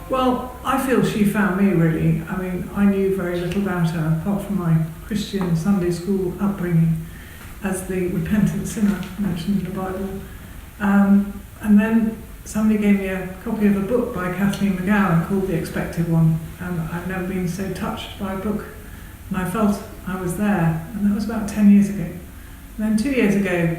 Well, I feel she found me really. I mean, I knew very little about her apart from my Christian Sunday school upbringing as the repentant sinner mentioned in the Bible. And then somebody gave me a copy of a book by Kathleen McGowan called The Expected One, and I've never been so touched by a book, and I felt I was there, and that was about 10 years ago. And then 2 years ago,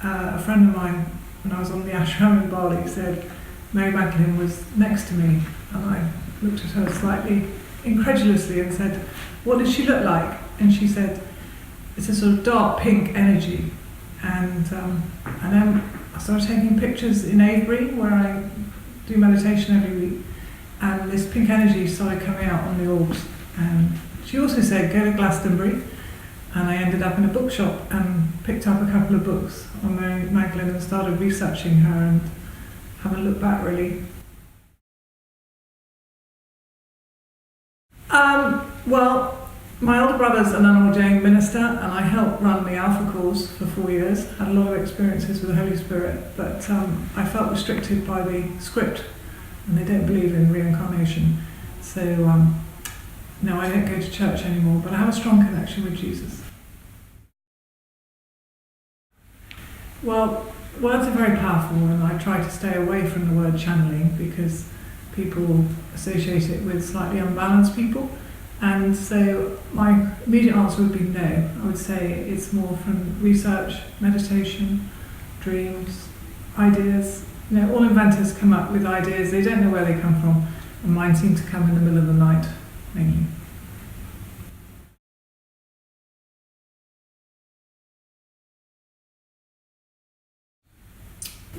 a friend of mine, when I was on the ashram in Bali, said Mary Magdalene was next to me, and I looked at her slightly incredulously and said, "What did she look like?" And she said, "It's a sort of dark pink energy." And then I started taking pictures in Avebury, where I do meditation every week, and this pink energy started coming out on the orbs. And she also said, "Go to Glastonbury," and I ended up in a bookshop and picked up a couple of books on Mary Magdalene and started researching her and haven't looked back really. Well, my older brother's an unordained minister, and I helped run the Alpha course for 4 years. Had a lot of experiences with the Holy Spirit, but I felt restricted by the script, and they don't believe in reincarnation. So no, I don't go to church anymore, but I have a strong connection with Jesus. Well, words are very powerful, and I try to stay away from the word channeling because people associate it with slightly unbalanced people. And so my immediate answer would be no. I would say it's more from research, meditation, dreams, ideas. You know, all inventors come up with ideas, they don't know where they come from, and mine seem to come in the middle of the night, mainly.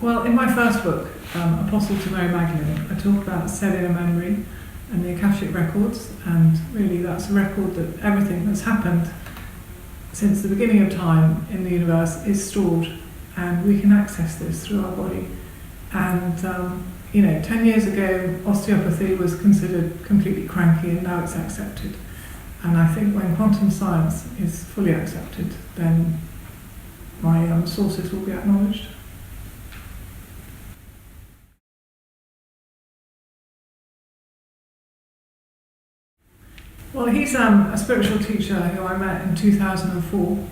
Well, in my first book, Apostle to Mary Magdalene, I talk about cellular memory and the Akashic records, and really that's a record that everything that's happened since the beginning of time in the universe is stored, and we can access this through our body. And 10 years ago, osteopathy was considered completely cranky, and now it's accepted. And I think when quantum science is fully accepted, then my sources will be acknowledged. Well, he's a spiritual teacher who I met in 2004.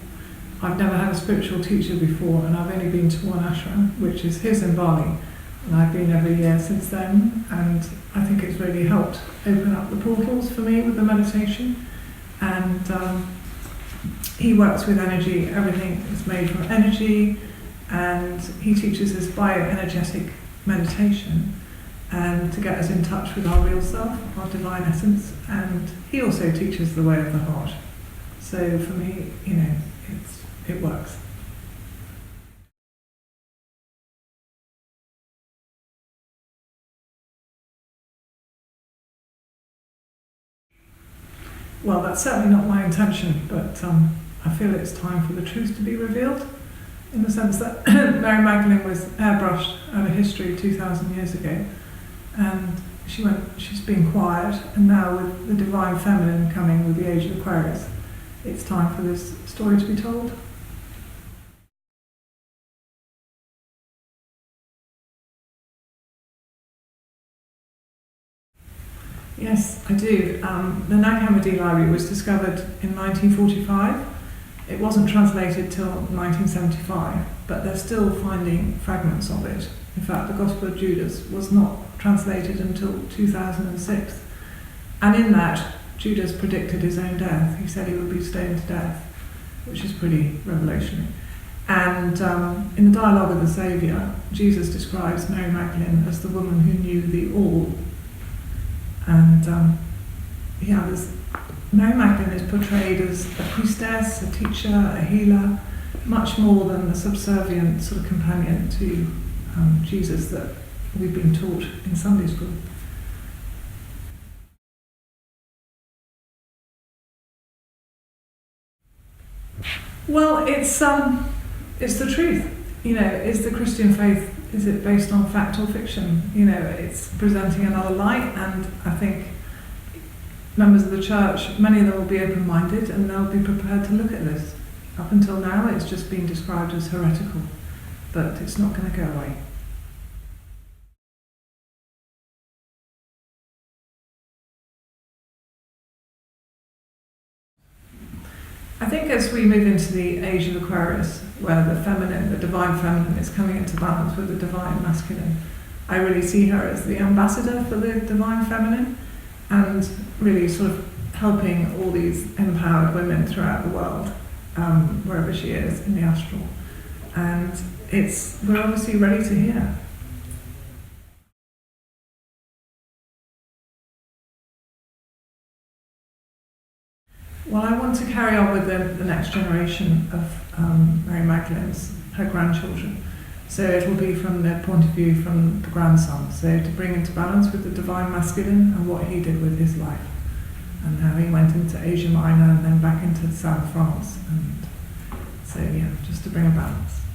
I've never had a spiritual teacher before, and I've only been to one ashram, which is his in Bali, and I've been every year since then, and I think it's really helped open up the portals for me with the meditation. And he works with energy. Everything is made from energy, and he teaches us bioenergetic meditation and to get us in touch with our real self, our divine essence. And he also teaches the way of the heart. So for me, it works. Well, that's certainly not my intention, but I feel it's time for the truth to be revealed, in the sense that Mary Magdalene was airbrushed out of history 2,000 years ago, and she's been quiet, and now with the divine feminine coming with the age of Aquarius, it's time for this story to be told. Yes, I do. The Nag Hammadi Library was discovered in 1945. It wasn't translated till 1975, but they're still finding fragments of it. In fact, the Gospel of Judas was not translated until 2006. And in that, Judas predicted his own death. He said he would be stoned to death, which is pretty revolutionary. And in the dialogue of the Saviour, Jesus describes Mary Magdalene as the woman who knew the all. And Mary Magdalene is portrayed as a priestess, a teacher, a healer, much more than the subservient sort of companion to Jesus that we've been taught in Sunday school. Well, it's the truth. Is the Christian faith, is it based on fact or fiction? It's presenting another light, and I think members of the church, many of them will be open-minded, and they'll be prepared to look at this. Up until now, it's just been described as heretical, but it's not going to go away. I think as we move into the age of Aquarius, where the feminine, the divine feminine, is coming into balance with the divine masculine, I really see her as the ambassador for the divine feminine, and really sort of helping all these empowered women throughout the world, wherever she is in the astral. And we're obviously ready to hear. Well, I want to carry on with the next generation of Mary Magdalene's, her grandchildren. So it will be from the point of view from the grandson. So to bring into balance with the divine masculine and what he did with his life, and how he went into Asia Minor and then back into South France. And so, yeah, just to bring a balance.